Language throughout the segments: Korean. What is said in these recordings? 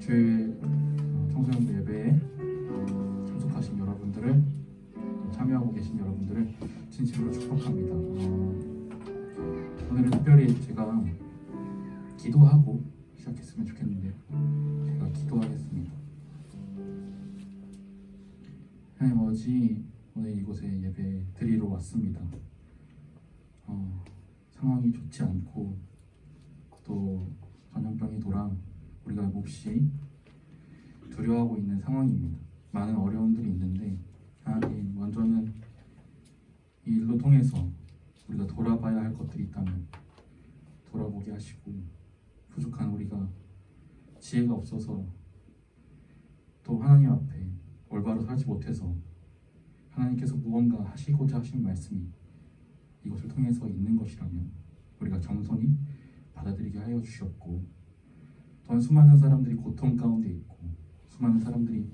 주일 청소년부 예배에 참석하신 여러분들을, 참여하고 계신 여러분들을 진심으로 축복합니다. 오늘은 특별히 제가 기도하고 시작했으면 좋겠는데 제가 기도하겠습니다. 하나님 아버지, 오늘 이곳에 예배 드리러 왔습니다. 상황이 좋지 않고 또 전염병이 돌아 우리가 몹시 두려워하고 있는 상황입니다. 많은 어려움들이 있는데 하나님, 먼저는 이 일로 통해서 우리가 돌아봐야 할 것들이 있다면 돌아보게 하시고, 부족한 우리가 지혜가 없어서 또 하나님 앞에 올바로 살지 못해서 하나님께서 무언가 하시고자 하신 말씀이 이것을 통해서 있는 것이라면 우리가 겸손히 받아들이게 하여 주시옵고, 또한 수많은 사람들이 고통 가운데 있고 수많은 사람들이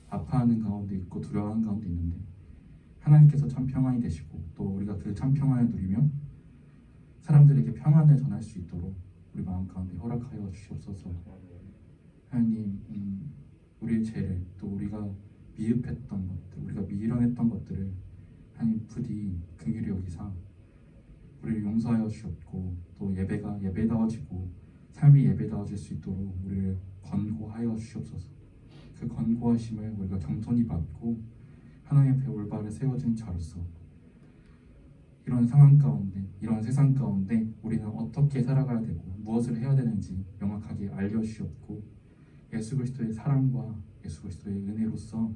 아파하는 가운데 있고 두려워하는 가운데 있는데 하나님께서 참 평안이 되시고 또 우리가 그 참 평안을 누리며 사람들에게 평안을 전할 수 있도록 우리 마음 가운데 허락하여 주시옵소서. 하나님, 우리의 죄를, 또 우리가 미흡했던 것들, 우리가 미련했던 것들을 하나님 부디 긍휼히 여기사 우리를 용서하여 주셨고, 또 예배가 예배다워지고 삶이 예배다워질 수 있도록 우리를 권고하여 주시옵소서. 그 권고하심을 우리가 겸손히 받고 하나님 앞에 올바르게 세워진 자로서 이런 상황 가운데, 이런 세상 가운데 우리는 어떻게 살아가야 되고 무엇을 해야 되는지 명확하게 알려주시옵고, 예수 그리스도의 사랑과 예수 그리스도의 은혜로서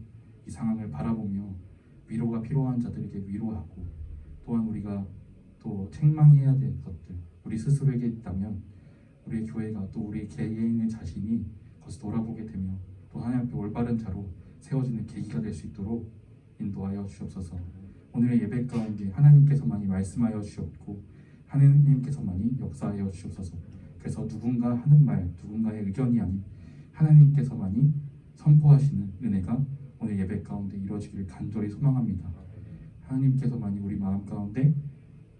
이 상황을 바라보며 위로가 필요한 자들에게 위로하고, 또한 우리가 또 책망해야 될 것들 우리 스스로에게 있다면 우리의 교회가 또 우리 개개인의 자신이 거기서 돌아보게 되며 또 하나님 앞에 올바른 자로 세워지는 계기가 될 수 있도록 인도하여 주옵소서. 오늘의 예배 가운데 하나님께서만이 말씀하여 주셨고 하나님께서만이 역사하여 주옵소서. 그래서 누군가 하는 말, 누군가의 의견이 아닌 하나님께서만이 선포하시는 은혜가 오늘 예배 가운데 이루어지기를 간절히 소망합니다. 하나님께서만이 우리 마음 가운데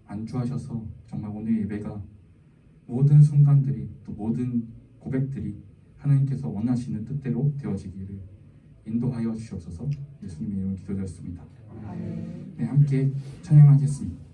안주하셔서 정말 오늘 예배가 모든 순간들이, 또 모든 고백들이 하나님께서 원하시는 뜻대로 되어지기를 인도하여 주시옵소서. 예수님의 이름으로 기도드렸습니다. 네, 함께 찬양하겠습니다.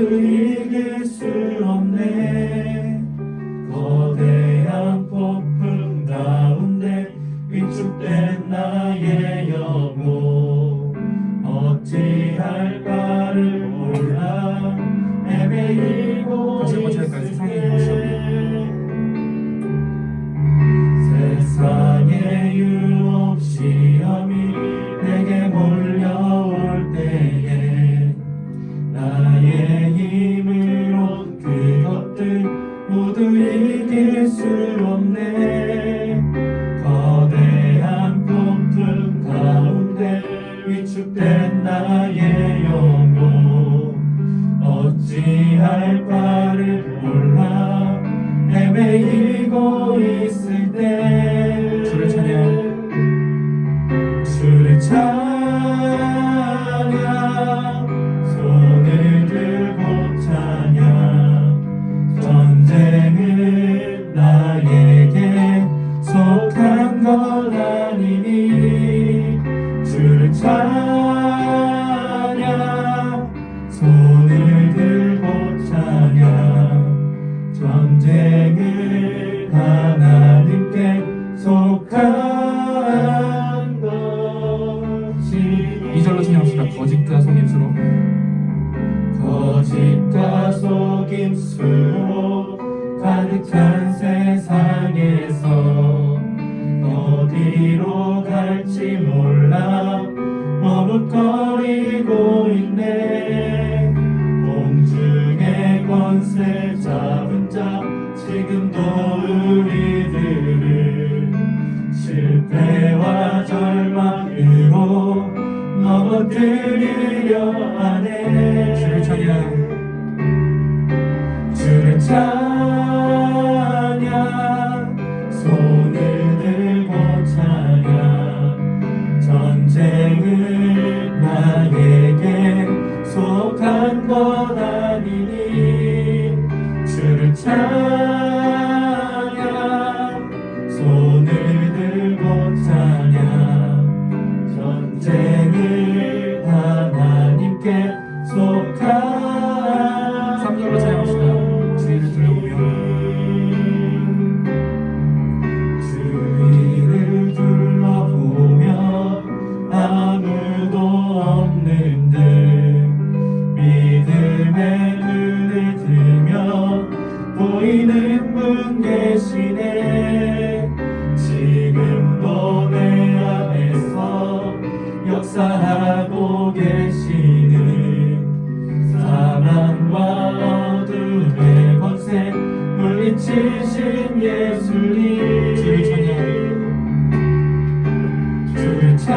이길 수 없네. 거대한 폭풍 가운데 위축된 나의 영혼, 어찌할 바를 몰라 헤매이고 있을 때 세상의 유혹 시험이 내게 몰려올 때에 나의 힘으론 그것들 모두 이길 수 없네. 거대한 폭풍 가운데 위축된 나의 영혼, 어찌할 바를 몰라 헤매이고 있을 때 주를 찬양 손을 들고 찬양. 전쟁은 나에게 속한 것 아니니 주를 찬양. 손을 들고 찬양. 전쟁은 하나님께 속한 것이니. 2절로 찬양합시다. 거짓과 속임수로, 거짓과 속임수로 가득한 세상에서 어디로 갈지 몰라 머뭇거리고 있네. 공중의 권세 잡은 자 지금도 우리들을 드리려 하네. 주를 찬양. 주를 찬양, 손을 들고 찬양. 전쟁은 나에게 속한 것 아니니. 주를 찬양, 손을 들고 찬양. 전쟁을 하나님께 속한 3절로 찬양합시다. 주위를 둘러보며 주위를 둘러보며 아무도 없는 듯 믿음의 눈을 들며 보이는 분 계시네. 지금도 내 안에서 역사하고 계시는 사망과 어둠의 권세 물리치신 예수님. 주를 찬양. 주를 찬양,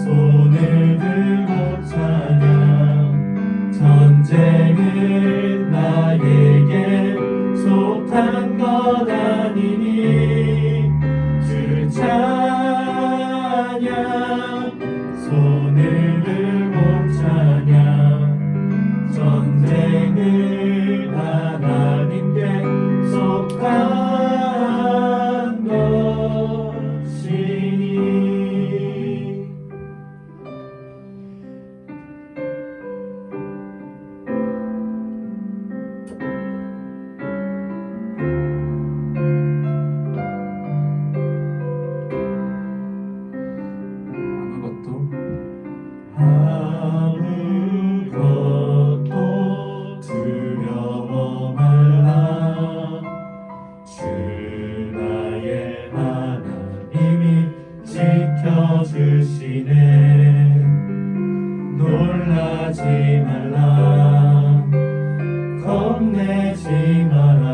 손을 들고 찬양. 전쟁은 나에게 속한 것 아니니. 주를 찬양, 손을 들고 찬양. 전쟁은 하나님께 속한 것이니. 아무것도 두려워 말라. 주 나의 하나님이 지켜주시네. 놀라지 말라, 겁내지 마라.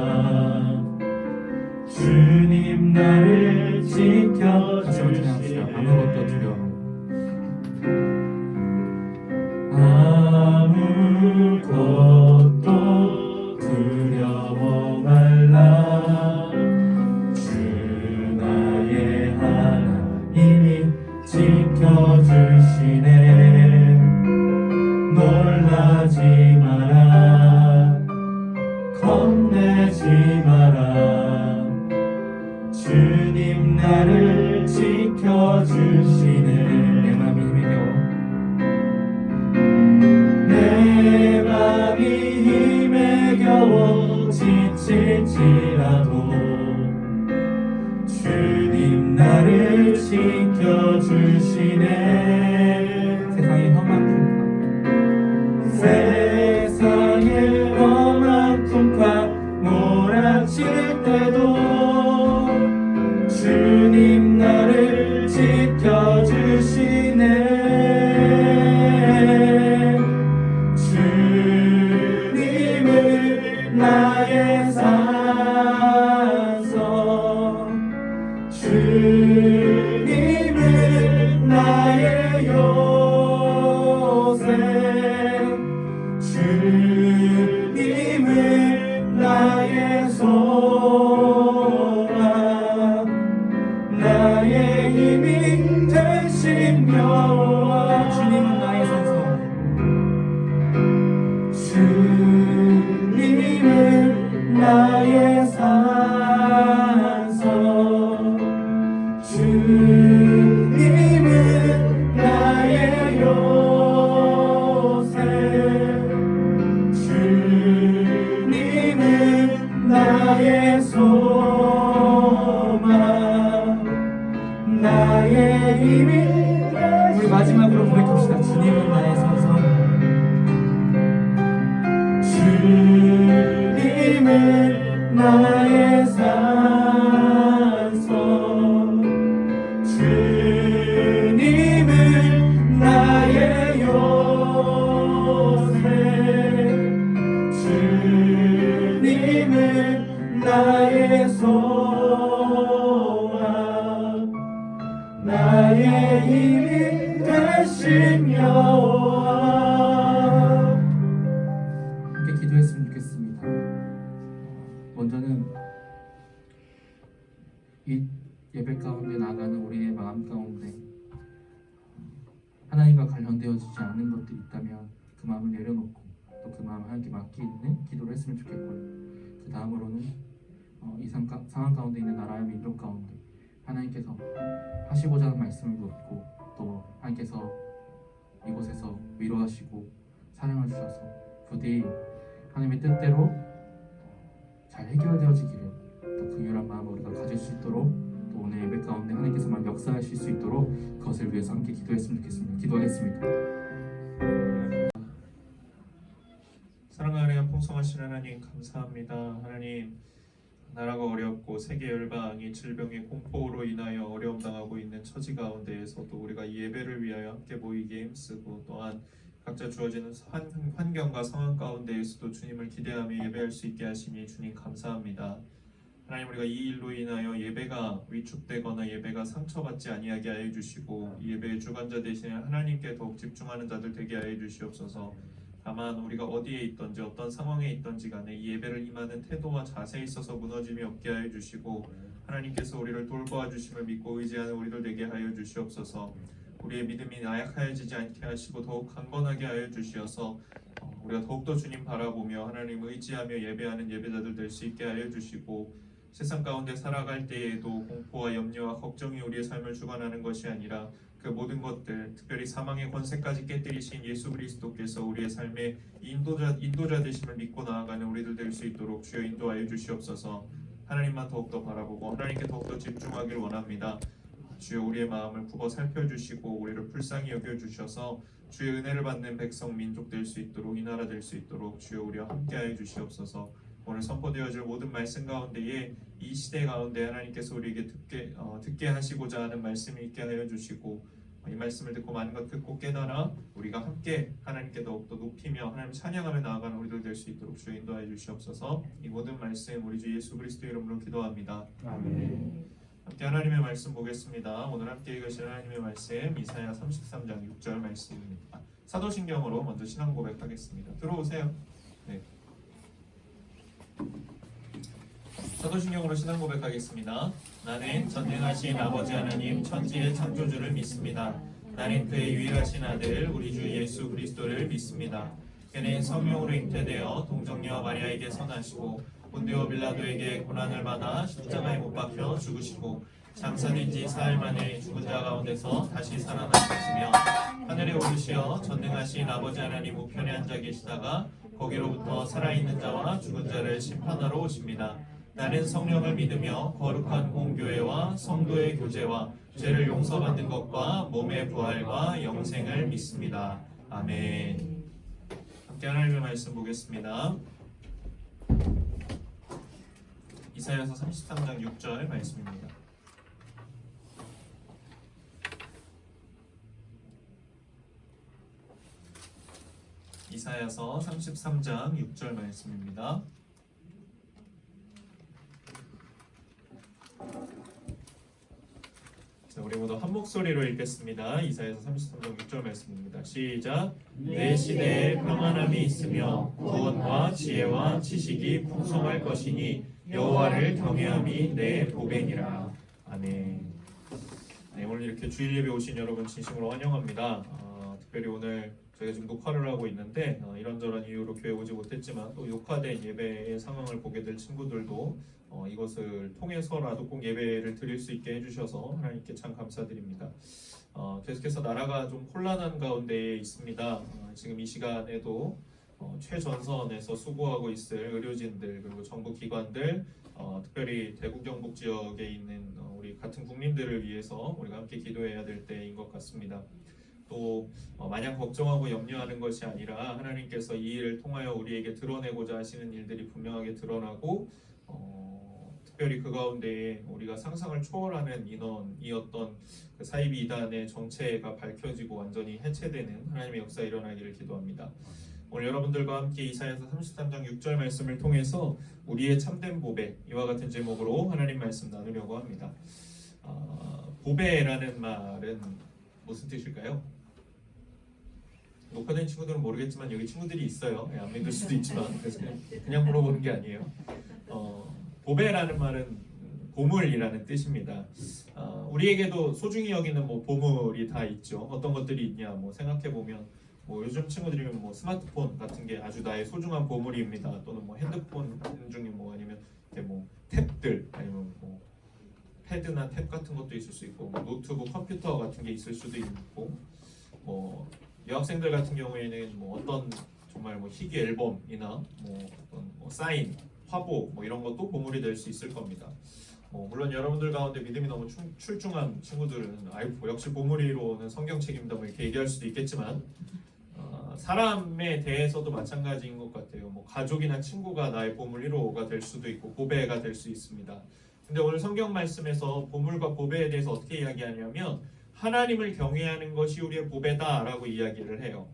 주님 나를 지켜주시네. 아무것도 두려워. 아무것도 두려워 말라. 주 나의 하나님이 지켜주시네. 놀라지 마라, 겁내지 마라. 주님 나를 지켜주시네. 내 맘이 힘이 되어 내 맘이 예배 가운데 나가는 우리의 마음 가운데 하나님과 관련되어지지 않는 것들이 있다면 그 마음을 내려놓고 또 그 마음을 하나님께 맡기는 기도를 했으면 좋겠고요. 그 다음으로는 이 상황 가운데 있는 나라의 민족 가운데 하나님께서 하시고자 하는 말씀을 묻고 또 하나님께서 이곳에서 위로하시고 사랑을 주셔서 부디 하나님의 뜻대로 잘 해결되어지기를 또 긍휼한 마음을 우리가 가질 수 있도록 또 오늘 예배 가운데 하나님께서만 역사하실 수 있도록 그것을 위해서 함께 기도했으면 좋겠습니다. 기도하겠습니다. 사랑하는 풍성하신 하나님 감사합니다. 하나님, 나라가 어렵고 세계 열방이 질병의 공포로 인하여 어려움 당하고 있는 처지 가운데에서도 우리가 이 예배를 위하여 함께 모이기에 힘쓰고 또한 각자 주어지는 환경과 상황 가운데에서도 주님을 기대하며 예배할 수 있게 하시니 주님 감사합니다. 하나님, 우리가 이 일로 인하여 예배가 위축되거나 예배가 상처받지 아니하게 하여 주시고 이 예배의 주관자 되시는 하나님께 더욱 집중하는 자들 되게 하여 주시옵소서. 다만 우리가 어디에 있든지 어떤 상황에 있든지 간에 이 예배를 임하는 태도와 자세에 있어서 무너짐이 없게 하여 주시고 하나님께서 우리를 돌보아 주심을 믿고 의지하는 우리들 되게 하여 주시옵소서. 우리의 믿음이 나약하여지지 않게 하시고 더욱 강건하게 하여 주시어서 우리가 더욱더 주님 바라보며 하나님 의지하며 예배하는 예배자들 될 수 있게 하여 주시고 세상 가운데 살아갈 때에도 공포와 염려와 걱정이 우리의 삶을 주관하는 것이 아니라 그 모든 것들, 특별히 사망의 권세까지 깨뜨리신 예수 그리스도께서 우리의 삶의 인도자 되심을 믿고 나아가는 우리들 될 수 있도록 주여 인도하여 주시옵소서. 하나님만 더욱더 바라보고 하나님께 더욱더 집중하길 원합니다. 주여 우리의 마음을 굽어 살펴주시고 우리를 불쌍히 여겨주셔서 주의 은혜를 받는 백성 민족 될 수 있도록 이 나라 될 수 있도록 주여 우리와 함께하여 주시옵소서. 오늘 선포되어질 모든 말씀 가운데에 이 시대 가운데 하나님께서 우리에게 듣게 하시고자 하는 말씀이 있게 하여 주시고 이 말씀을 듣고 많은 것 듣고 깨달아 우리가 함께 하나님께 더욱더 높이며 하나님 찬양하며 나아가는 우리들 될 수 있도록 주여 인도하여 주시옵소서. 이 모든 말씀 우리 주 예수 그리스도 이름으로 기도합니다. 아멘. 함께 하나님의 말씀 보겠습니다. 오늘 함께 읽으실 하나님의 말씀 이사야 33장 6절 말씀입니다. 사도신경으로 먼저 신앙 고백하겠습니다. 들어오세요. 네. 사도신경으로 신앙 고백하겠습니다. 나는 전능하신 아버지 하나님 천지의 창조주를 믿습니다. 나는 그의 유일하신 아들 우리 주 예수 그리스도를 믿습니다. 그는 성령으로 잉태되어 동정녀 마리아에게 선하시고 본디오 빌라도에게 고난을 받아 십자가에 못 박혀 죽으시고 장사된 지 사흘 만에 죽은 자 가운데서 다시 살아나셨으며 하늘에 오르시어 전능하신 아버지 하나님 우편에 앉아 계시다가 거기로부터 살아있는 자와 죽은 자를 심판하러 오십니다. 나는 성령을 믿으며 거룩한 공교회와 성도의 교제와 죄를 용서받는 것과 몸의 부활과 영생을 믿습니다. 아멘. 함께 하나님의 말씀 보겠습니다. 이사야서 33장 6절 말씀입니다. 이사야서 33장 6절 말씀입니다. 자, 우리 모두 한 목소리로 읽겠습니다. 이사야서 33장 6절 말씀입니다. 시작. 내 시대에 평안함이 있으며 구원과 지혜와 지식이 풍성할 것이니 여호와를 경외함이 내 보배니라. 아멘. 네, 오늘 이렇게 주일 예배 오신 여러분 진심으로 환영합니다. 특별히 오늘 저희가 지금 녹화를 하고 있는데 이런저런 이유로 교회 오지 못했지만 또 녹화된 예배의 상황을 보게 될 친구들도 이것을 통해서라도 꼭 예배를 드릴 수 있게 해주셔서 하나님께 참 감사드립니다. 계속해서 나라가 좀 혼란한 가운데 있습니다. 지금 이 시간에도 최전선에서 수고하고 있을 의료진들 그리고 정부 기관들 특별히 대구 경북 지역에 있는 우리 같은 국민들을 위해서 우리가 함께 기도해야 될 때인 것 같습니다. 또 마냥 걱정하고 염려하는 것이 아니라 하나님께서 이 일을 통하여 우리에게 드러내고자 하시는 일들이 분명하게 드러나고 특별히 그 가운데 우리가 상상을 초월하는 인원이었던 그 사이비 이단의 정체가 밝혀지고 완전히 해체되는 하나님의 역사 일어나기를 기도합니다. 오늘 여러분들과 함께 이사야서 33장 6절 말씀을 통해서 우리의 참된 보배 이와 같은 제목으로 하나님 말씀 나누려고 합니다. 보배라는 말은 무슨 뜻일까요? 녹화된 친구들은 모르겠지만 여기 친구들이 있어요. 안 믿을 수도 있지만 그래서 그냥 물어보는 게 아니에요. 보배라는 말은 보물이라는 뜻입니다. 우리에게도 소중히 여기는 뭐 보물이 다 있죠. 어떤 것들이 있냐 뭐 생각해 보면 뭐 요즘 친구들이면 뭐 스마트폰 같은 게 아주 나의 소중한 보물입니다. 또는 뭐 핸드폰 중에 뭐 아니면 이렇게 뭐 탭들 아니면 뭐 패드나 탭 같은 것도 있을 수 있고 뭐 노트북, 컴퓨터 같은 게 있을 수도 있고 뭐 여학생들 같은 경우에는 뭐 어떤 정말 뭐 희귀 앨범이나 뭐 어떤 뭐 사인, 화보 뭐 이런 것도 보물이 될 수 있을 겁니다. 물론 여러분들 가운데 믿음이 너무 출중한 친구들은 아이고 역시 보물이로는 성경책입니다 뭐 이렇게 얘기할 수도 있겠지만 사람에 대해서도 마찬가지인 것 같아요. 뭐 가족이나 친구가 나의 보물 1호가 될 수도 있고 보배가 될 수 있습니다. 근데 오늘 성경 말씀에서 보물과 보배에 대해서 어떻게 이야기하냐면 하나님을 경외하는 것이 우리의 보배다라고 이야기를 해요.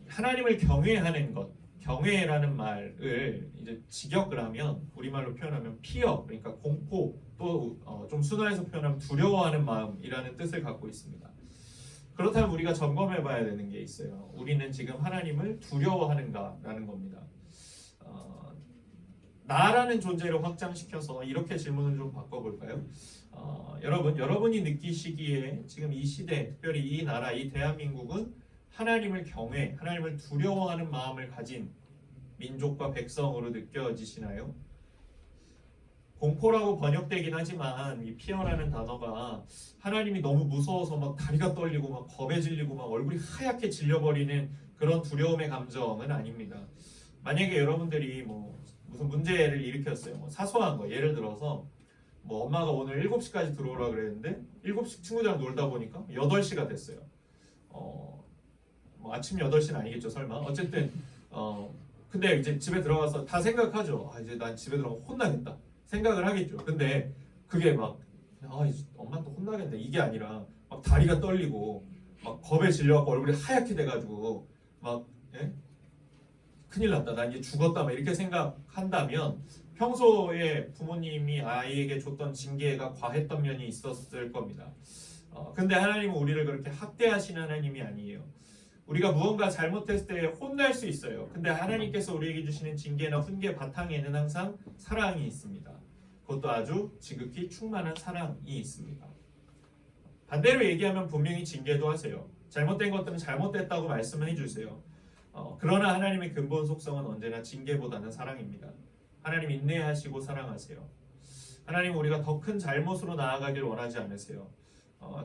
하나님을 경외하는 것, 경외라는 말을 이제 직역을 하면 우리말로 표현하면 피어, 그러니까 공포, 또 좀 순화해서 표현하면 두려워하는 마음이라는 뜻을 갖고 있습니다. 그렇다면 우리가 점검해 봐야 되는 게 있어요. 우리는 지금 하나님을 두려워하는가라는 겁니다. 나라는 존재를 확장시켜서 이렇게 질문을 좀 바꿔볼까요? 여러분이 느끼시기에 지금 이 시대, 특별히 이 나라, 이 대한민국은 하나님을 경외, 하나님을 두려워하는 마음을 가진 민족과 백성으로 느껴지시나요? 공포라고 번역되긴 하지만 이 피어라는 단어가 하나님이 너무 무서워서 막 다리가 떨리고 막 겁에 질리고 막 얼굴이 하얗게 질려버리는 그런 두려움의 감정은 아닙니다. 만약에 여러분들이 뭐 무슨 문제를 일으켰어요. 뭐 사소한 거 예를 들어서 뭐 엄마가 오늘 7시까지 들어오라 그랬는데 7시 친구들이랑 놀다 보니까 8시가 됐어요. 뭐 아침 8시는 아니겠죠 설마. 어쨌든 근데 이제 집에 들어가서 다 생각하죠. 이제 난 집에 들어가면 혼나겠다 생각을 하겠죠. 근데 그게 막 엄마한테 혼나겠다 이게 아니라 막 다리가 떨리고 막 겁에 질려갖고 얼굴이 하얗게 돼가지고 막 큰일 났다 난 이제 죽었다 막 이렇게 생각한다면 평소에 부모님이 아이에게 줬던 징계가 과했던 면이 있었을 겁니다. 근데 하나님은 우리를 그렇게 학대하시는 하나님이 아니에요. 우리가 무언가 잘못했을 때 혼날 수 있어요. 근데 하나님께서 우리에게 주시는 징계나 훈계 바탕에는 항상 사랑이 있습니다. 그것도 아주 지극히 충만한 사랑이 있습니다. 반대로 얘기하면 분명히 징계도 하세요. 잘못된 것들은 잘못됐다고 말씀을 해주세요. 그러나 하나님의 근본 속성은 언제나 징계보다는 사랑입니다. 하나님 인내하시고 사랑하세요. 하나님 우리가 더 큰 잘못으로 나아가길 원하지 않으세요.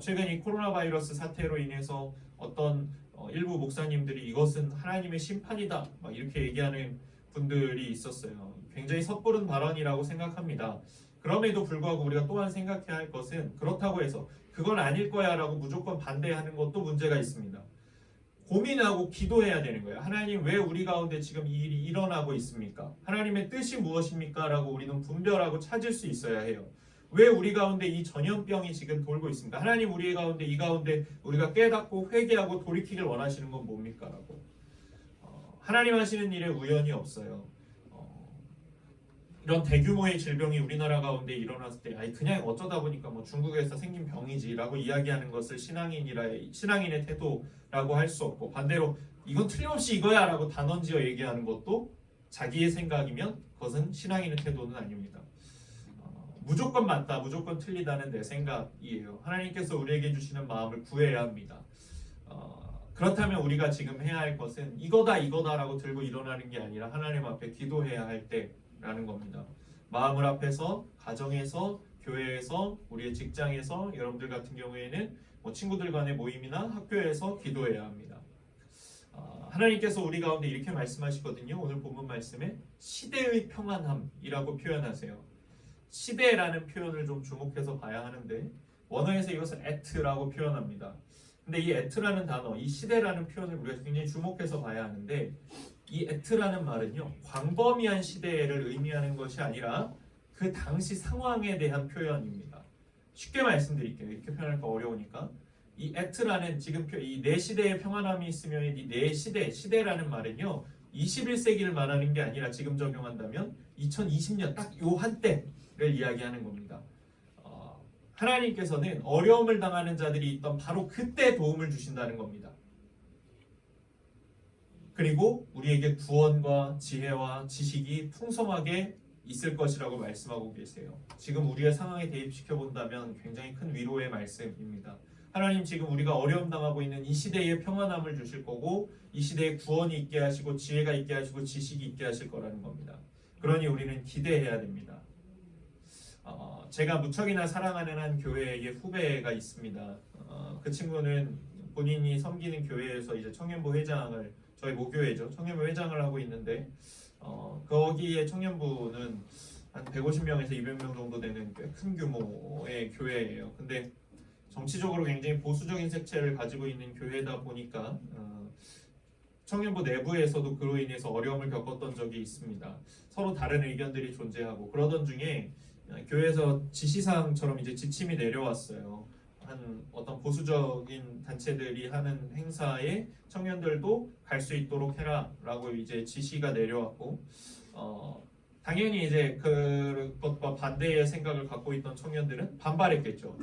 최근 이 코로나 바이러스 사태로 인해서 어떤 일부 목사님들이 이것은 하나님의 심판이다 막 이렇게 얘기하는 분들이 있었어요. 굉장히 섣부른 발언이라고 생각합니다. 그럼에도 불구하고 우리가 또한 생각해야 할 것은 그렇다고 해서 그건 아닐 거야 라고 무조건 반대하는 것도 문제가 있습니다. 고민하고 기도해야 되는 거예요. 하나님 왜 우리 가운데 지금 이 일이 일어나고 있습니까? 하나님의 뜻이 무엇입니까? 라고 우리는 분별하고 찾을 수 있어야 해요. 왜 우리 가운데 이 전염병이 지금 돌고 있습니까? 하나님 우리 가운데 이 가운데 우리가 깨닫고 회개하고 돌이키길 원하시는 건 뭡니까? 라고 하나님 하시는 일에 우연이 없어요. 이런 대규모의 질병이 우리나라 가운데 일어났을 때 그냥 어쩌다 보니까 뭐 중국에서 생긴 병이지라고 이야기하는 것을 신앙인의 태도라고 할 수 없고 반대로 이건 틀림없이 이거야 라고 단언지어 얘기하는 것도 자기의 생각이면 그것은 신앙인의 태도는 아닙니다. 무조건 맞다 무조건 틀리다는 내 생각이에요. 하나님께서 우리에게 주시는 마음을 구해야 합니다. 그렇다면 우리가 지금 해야 할 것은 이거다라고 들고 일어나는 게 아니라 하나님 앞에 기도해야 할 때라는 겁니다. 마음을 앞에서 가정에서 교회에서 우리의 직장에서 여러분들 같은 경우에는 뭐 친구들 간의 모임이나 학교에서 기도해야 합니다. 하나님께서 우리 가운데 이렇게 말씀하시거든요. 오늘 본문 말씀에 시대의 평안함이라고 표현하세요. 시대라는 표현을 좀 주목해서 봐야 하는데 원어에서 이것을 at라고 표현합니다. 근데 이 at라는 단어, 이 시대라는 표현을 우리가 굉장히 주목해서 봐야 하는데 이 at라는 말은요 광범위한 시대를 의미하는 것이 아니라 그 당시 상황에 대한 표현입니다. 쉽게 말씀드릴게요. 이렇게 표현할까 어려우니까 이 at라는 지금 이 내 시대에 평안함이 있으면 이 내 시대라는 말은요 21세기를 말하는 게 아니라 지금 적용한다면 2020년 딱 요 한때를 이야기하는 겁니다. 하나님께서는 어려움을 당하는 자들이 있던 바로 그때 도움을 주신다는 겁니다. 그리고 우리에게 구원과 지혜와 지식이 풍성하게 있을 것이라고 말씀하고 계세요. 지금 우리의 상황에 대입시켜 본다면 굉장히 큰 위로의 말씀입니다. 하나님 지금 우리가 어려움 당하고 있는 이 시대에 평안함을 주실 거고 이 시대에 구원이 있게 하시고 지혜가 있게 하시고 지식이 있게 하실 거라는 겁니다. 그러니 우리는 기대해야 됩니다. 제가 무척이나 사랑하는 한 교회의 후배가 있습니다. 그 친구는 본인이 섬기는 교회에서 이제 청년부 회장을 저희 모교회죠. 청년부 회장을 하고 있는데 거기에 청년부는 한 150명에서 200명 정도 되는 꽤 큰 규모의 교회예요. 근데 정치적으로 굉장히 보수적인 색채를 가지고 있는 교회다 보니까 청년부 내부에서도 그로 인해서 어려움을 겪었던 적이 있습니다. 서로 다른 의견들이 존재하고 그러던 중에 교회에서 지시사항처럼 이제 지침이 내려왔어요. 한 어떤 보수적인 단체들이 하는 행사에 청년들도 갈 수 있도록 해라라고 이제 지시가 내려왔고 당연히 이제 그것과 반대의 생각을 갖고 있던 청년들은 반발했겠죠.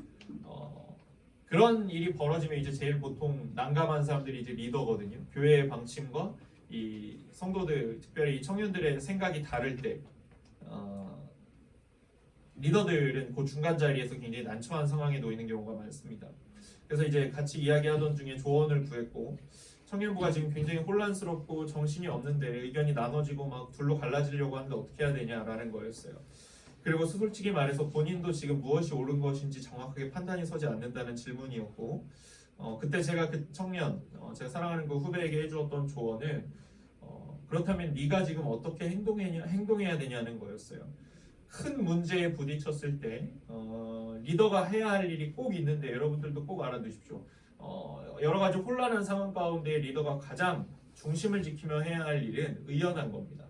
그런 일이 벌어지면 이제 제일 보통 난감한 사람들이 이제 리더거든요. 교회의 방침과 이 성도들, 특별히 이 청년들의 생각이 다를 때 리더들은 그 중간 자리에서 굉장히 난처한 상황에 놓이는 경우가 많습니다. 그래서 이제 같이 이야기하던 중에 조언을 구했고 청년부가 지금 굉장히 혼란스럽고 정신이 없는데 의견이 나눠지고 막 둘로 갈라지려고 하는데 어떻게 해야 되냐라는 거였어요. 그리고 솔직히 말해서 본인도 지금 무엇이 옳은 것인지 정확하게 판단이 서지 않는다는 질문이었고 그때 제가 그 청년, 제가 사랑하는 그 후배에게 해주었던 조언은 그렇다면 네가 지금 어떻게 행동해야 되냐는 거였어요. 큰 문제에 부딪혔을 때 리더가 해야 할 일이 꼭 있는데 여러분들도 꼭 알아두십시오. 여러 가지 혼란한 상황 가운데 리더가 가장 중심을 지키며 해야 할 일은 의연한 겁니다.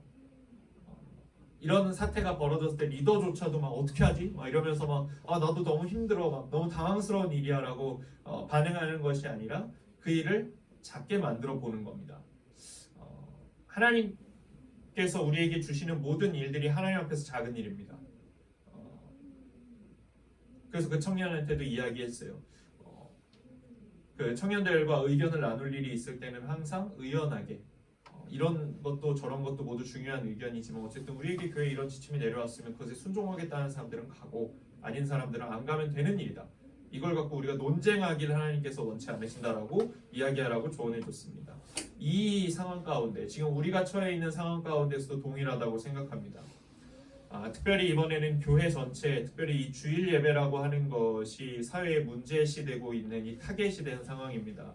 이런 사태가 벌어졌을 때 리더조차도 막 어떻게 하지? 막 이러면서 막 나도 너무 힘들어, 막 너무 당황스러운 일이야라고 반응하는 것이 아니라 그 일을 작게 만들어 보는 겁니다. 하나님께서 우리에게 주시는 모든 일들이 하나님 앞에서 작은 일입니다. 그래서 그 청년한테도 이야기했어요. 그 청년들과 의견을 나눌 일이 있을 때는 항상 의연하게 이런 것도 저런 것도 모두 중요한 의견이지만 어쨌든 우리에게 교회에 이런 지침이 내려왔으면 그것에 순종하겠다는 사람들은 가고 아닌 사람들은 안 가면 되는 일이다. 이걸 갖고 우리가 논쟁하기를 하나님께서 원치 않으신다라고 이야기하라고 조언해 줬습니다. 이 상황 가운데 지금 우리가 처해 있는 상황 가운데서도 동일하다고 생각합니다. 특별히 이번에는 교회 전체, 특별히 이 주일 예배라고 하는 것이 사회에 문제시되고 있는 이 타겟이 된 상황입니다.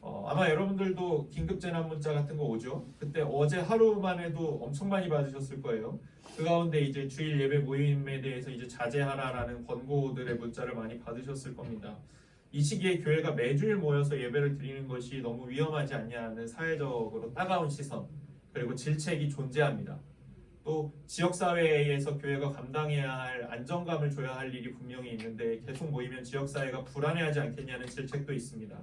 아마 여러분들도 긴급재난 문자 같은 거 오죠. 그때 어제 하루만 해도 엄청 많이 받으셨을 거예요. 그 가운데 이제 주일 예배 모임에 대해서 이제 자제하라라는 권고들의 문자를 많이 받으셨을 겁니다. 이 시기에 교회가 매주일 모여서 예배를 드리는 것이 너무 위험하지 않냐는 사회적으로 따가운 시선 그리고 질책이 존재합니다. 또 지역사회에서 교회가 감당해야 할 안정감을 줘야 할 일이 분명히 있는데 계속 모이면 지역사회가 불안해하지 않겠냐는 질책도 있습니다.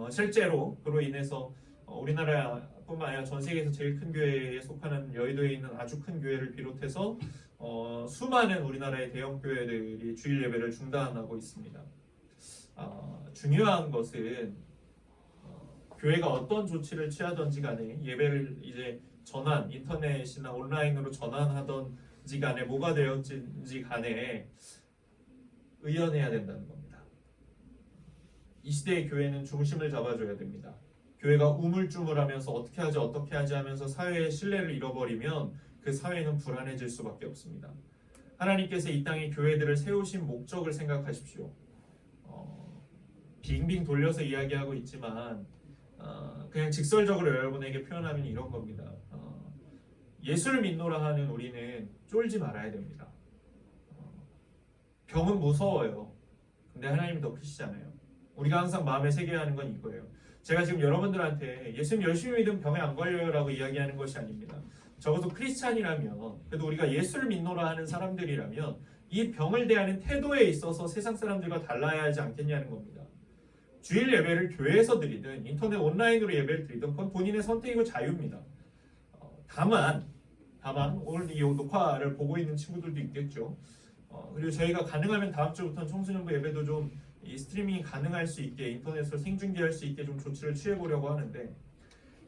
실제로 그로 인해서 우리나라뿐만 아니라 전 세계에서 제일 큰 교회에 속하는 여의도에 있는 아주 큰 교회를 비롯해서 수많은 우리나라의 대형 교회들이 주일 예배를 중단하고 있습니다. 중요한 것은 교회가 어떤 조치를 취하든지 간에 예배를 이제 인터넷이나 온라인으로 전환하든지 간에 뭐가 되었든지 간에 의연해야 된다는 겁니다. 이 시대의 교회는 중심을 잡아줘야 됩니다. 교회가 우물쭈물하면서 어떻게 하지 하면서 사회의 신뢰를 잃어버리면 그 사회는 불안해질 수밖에 없습니다. 하나님께서 이 땅에 교회들을 세우신 목적을 생각하십시오. 빙빙 돌려서 이야기하고 있지만 그냥 직설적으로 여러분에게 표현하면 이런 겁니다. 예수를 믿노라 하는 우리는 쫄지 말아야 됩니다. 병은 무서워요. 근데 하나님이 더 크시잖아요. 우리가 항상 마음에 새겨야 하는 건 이거예요. 제가 지금 여러분들한테 예수님 열심히 믿으면 병에 안 걸려요 라고 이야기하는 것이 아닙니다. 적어도 크리스찬이라면, 그래도 우리가 예수를 믿노라 하는 사람들이라면 이 병을 대하는 태도에 있어서 세상 사람들과 달라야 하지 않겠냐는 겁니다. 주일 예배를 교회에서 드리든 인터넷 온라인으로 예배를 드리든 그건 본인의 선택이고 자유입니다. 다만 오늘 이 녹화를 보고 있는 친구들도 있겠죠. 그리고 저희가 가능하면 다음 주부터는 청소년부 예배도 좀 이 스트리밍이 가능할 수 있게 인터넷으로 생중계할 수 있게 좀 조치를 취해보려고 하는데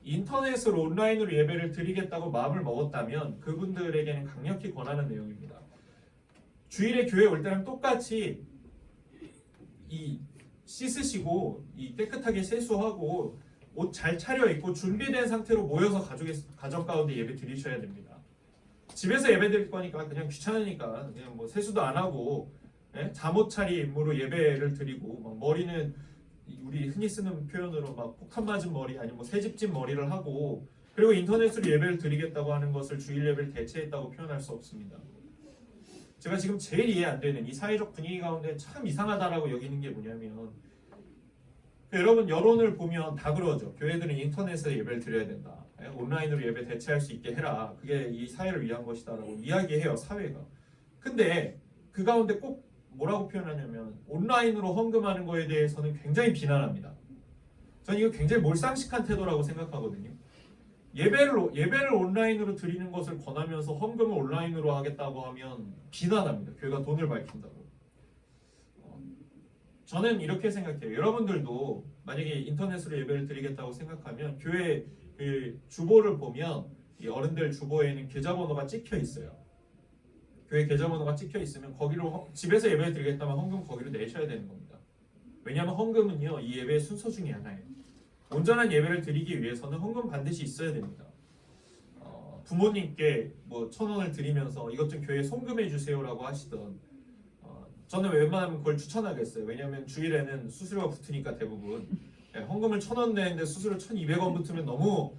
인터넷으로 온라인으로 예배를 드리겠다고 마음을 먹었다면 그분들에게는 강력히 권하는 내용입니다. 주일에 교회 올 때랑 똑같이 이 씻으시고 이 깨끗하게 세수하고 옷 잘 차려입고 준비된 상태로 모여서 가정 가운데 예배 드리셔야 됩니다. 집에서 예배 드릴 거니까 그냥 귀찮으니까 그냥 뭐 세수도 안 하고 잠옷 차림으로 예배를 드리고 막 머리는 우리 흔히 쓰는 표현으로 막 폭탄 맞은 머리 아니면 뭐 새집진 머리를 하고 그리고 인터넷으로 예배를 드리겠다고 하는 것을 주일 예배를 대체했다고 표현할 수 없습니다. 제가 지금 제일 이해 안 되는 이 사회적 분위기 가운데 참 이상하다라고 여기는 게 뭐냐면 여러분 여론을 보면 다 그러죠. 교회들은 인터넷에서 예배를 드려야 된다. 온라인으로 예배 대체할 수 있게 해라. 그게 이 사회를 위한 것이다라고 이야기해요. 사회가. 근데 그 가운데 꼭 뭐라고 표현하냐면 온라인으로 헌금하는 거에 대해서는 굉장히 비난합니다. 저는 이거 굉장히 몰상식한 태도라고 생각하거든요. 예배를 온라인으로 드리는 것을 권하면서 헌금을 온라인으로 하겠다고 하면 비난합니다. 교회가 돈을 밝힌다고. 저는 이렇게 생각해요. 여러분들도 만약에 인터넷으로 예배를 드리겠다고 생각하면 교회 그 주보를 보면 이 어른들 주보에는 계좌번호가 찍혀 있어요. 교회 계좌번호가 찍혀 있으면 거기로 집에서 예배 드리겠다면 헌금 거기로 내셔야 되는 겁니다. 왜냐하면 헌금은요 이 예배의 순서 중에 하나예요. 온전한 예배를 드리기 위해서는 헌금 반드시 있어야 됩니다. 부모님께 뭐 1,000원을 드리면서 이것 좀 교회에 송금해 주세요라고 하시던 저는 웬만하면 그걸 추천하겠어요. 왜냐하면 주일에는 수수료가 붙으니까 대부분 헌금을 1,000원 내는데 수수료 1,200원 붙으면 너무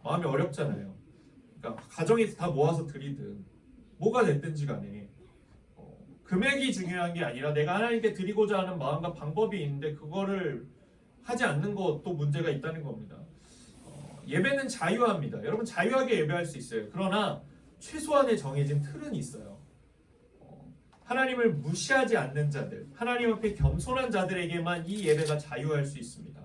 마음이 어렵잖아요. 그러니까 가정이 다 모아서 드리든 뭐가 됐든지 간에 금액이 중요한 게 아니라 내가 하나님께 드리고자 하는 마음과 방법이 있는데 그거를 하지 않는 것도 문제가 있다는 겁니다. 예배는 자유합니다. 여러분 자유하게 예배할 수 있어요. 그러나 최소한의 정해진 틀은 있어요. 하나님을 무시하지 않는 자들, 하나님 앞에 겸손한 자들에게만 이 예배가 자유할 수 있습니다.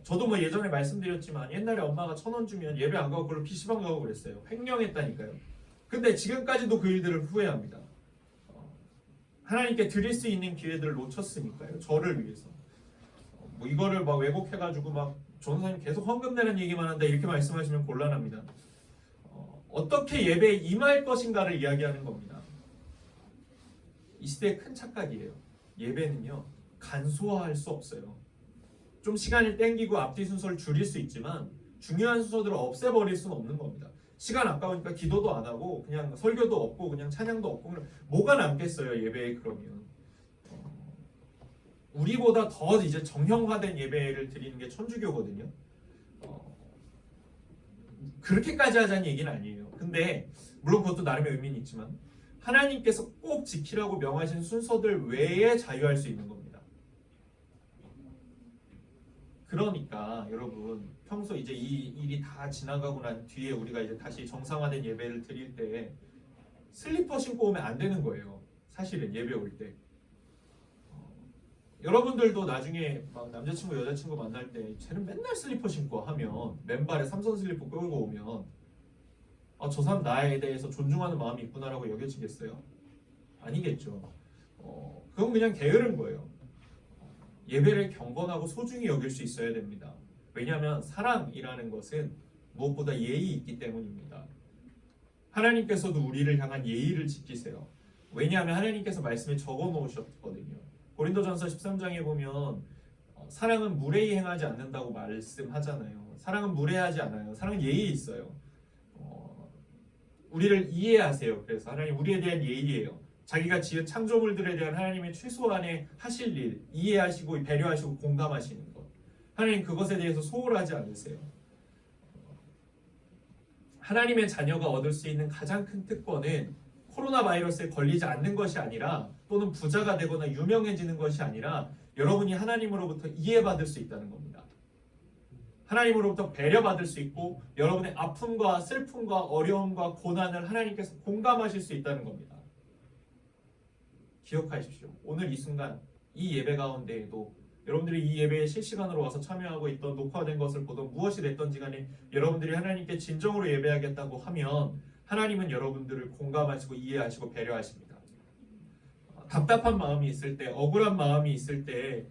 저도 뭐 예전에 말씀드렸지만 옛날에 엄마가 1,000원 주면 예배 안 가고 그걸로 PC방 가고 그랬어요. 횡령했다니까요. 근데 지금까지도 그 일들을 후회합니다. 하나님께 드릴 수 있는 기회들을 놓쳤으니까요. 저를 위해서. 뭐 이거를 막 왜곡해가지고 막 전도사님 계속 헌금 내는 얘기만 한다 이렇게 말씀하시면 곤란합니다. 어떻게 예배에 임할 것인가를 이야기하는 겁니다. 이 시대의 큰 착각이에요. 예배는요 간소화할 수 없어요. 좀 시간을 땡기고 앞뒤 순서를 줄일 수 있지만 중요한 순서들을 없애버릴 수는 없는 겁니다. 시간 아까우니까 기도도 안 하고 그냥 설교도 없고 그냥 찬양도 없고 뭐가 남겠어요 예배에. 그러면 우리보다 더 이제 정형화된 예배를 드리는 게 천주교거든요. 그렇게까지 하자는 얘기는 아니에요. 근데 물론 그것도 나름의 의미는 있지만 하나님께서 꼭 지키라고 명하신 순서들 외에 자유할 수 있는 겁니다. 그러니까 여러분 평소 이제 이 일이 다 지나가고 난 뒤에 우리가 이제 다시 정상화된 예배를 드릴 때 슬리퍼 신고 오면 안 되는 거예요. 사실은 예배 올 때. 여러분들도 나중에 막 남자친구 여자친구 만날 때 쟤는 맨날 슬리퍼 신고 하면 맨발에 삼선 슬리퍼 끌고 오면 저 사람 나에 대해서 존중하는 마음이 있구나라고 여겨지겠어요? 아니겠죠. 그건 그냥 게으른 거예요. 예배를 경건하고 소중히 여길 수 있어야 됩니다. 왜냐하면 사랑이라는 것은 무엇보다 예의 있기 때문입니다. 하나님께서도 우리를 향한 예의를 지키세요. 왜냐하면 하나님께서 말씀에 적어 놓으셨거든요. 고린도전서 13장에 보면 사랑은 무례히 행하지 않는다고 말씀하잖아요. 사랑은 무례하지 않아요. 사랑은 예의 있어요. 우리를 이해하세요. 그래서 하나님 우리에 대한 예의예요. 자기가 지은 창조물들에 대한 하나님의 최소한의 하실 일, 이해하시고 배려하시고 공감하시는 것. 하나님 그것에 대해서 소홀하지 않으세요. 하나님의 자녀가 얻을 수 있는 가장 큰 특권은 코로나 바이러스에 걸리지 않는 것이 아니라 또는 부자가 되거나 유명해지는 것이 아니라 여러분이 하나님으로부터 이해받을 수 있다는 겁니다. 하나님으로부터 배려받을 수 있고 여러분의 아픔과 슬픔과 어려움과 고난을 하나님께서 공감하실 수 있다는 겁니다. 기억하십시오. 오늘 이 순간 이 예배 가운데에도 여러분들이 이 예배에 실시간으로 와서 참여하고 있던 녹화된 것을 보던 무엇이 됐던지 간에 여러분들이 하나님께 진정으로 예배하겠다고 하면 하나님은 여러분들을 공감하시고 이해하시고 배려하십니다. 답답한 마음이 있을 때, 억울한 마음이 있을 때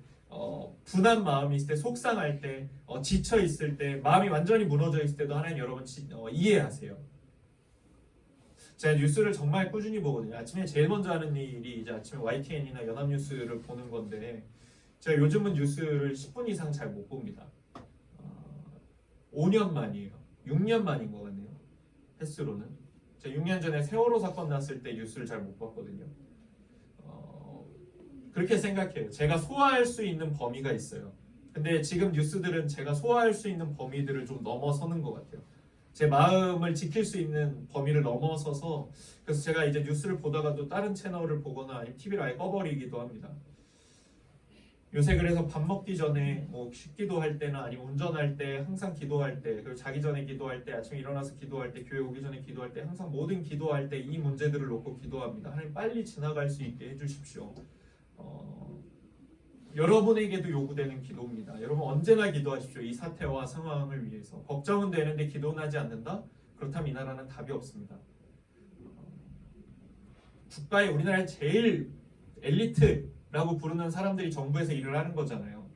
분한 마음이 있을 때, 속상할 때, 지쳐 있을 때, 마음이 완전히 무너져 있을 때도 하나님 여러분 이해하세요. 제가 뉴스를 정말 꾸준히 보거든요. 아침에 제일 먼저 하는 일이 이제 아침에 YTN이나 연합뉴스를 보는 건데, 제가 요즘은 뉴스를 10분 이상 잘 못 봅니다. 5년 만이에요. 6년 만인 것 같네요. 횟수로는. 제가 6년 전에 세월호 사건 났을 때 뉴스를 잘 못 봤거든요. 그렇게 생각해요. 제가 소화할 수 있는 범위가 있어요. 근데 지금 뉴스들은 제가 소화할 수 있는 범위들을 좀 넘어서는 것 같아요. 제 마음을 지킬 수 있는 범위를 넘어서서, 그래서 제가 이제 뉴스를 보다가도 다른 채널을 보거나 아니면 TV를 아예 꺼버리기도 합니다. 요새 그래서 밥 먹기 전에 뭐 식기도 할 때나 아니면 운전할 때 항상 기도할 때, 그리고 자기 전에 기도할 때, 아침에 일어나서 기도할 때, 교회 오기 전에 기도할 때, 항상 모든 기도할 때 이 문제들을 놓고 기도합니다. 하나님 빨리 지나갈 수 있게 해주십시오. 여러분에게도 요구되는 기도입니다. 여러분 언제나 기도하십시오. 이 사태와 상황을 위해서. 걱정은 되는데 기도는 하지 않는다? 그렇다면 이 나라는 답이 없습니다. 국가에 우리나라의 제일 엘리트라고 부르는 사람들이 정부에서 일을 하는 거잖아요.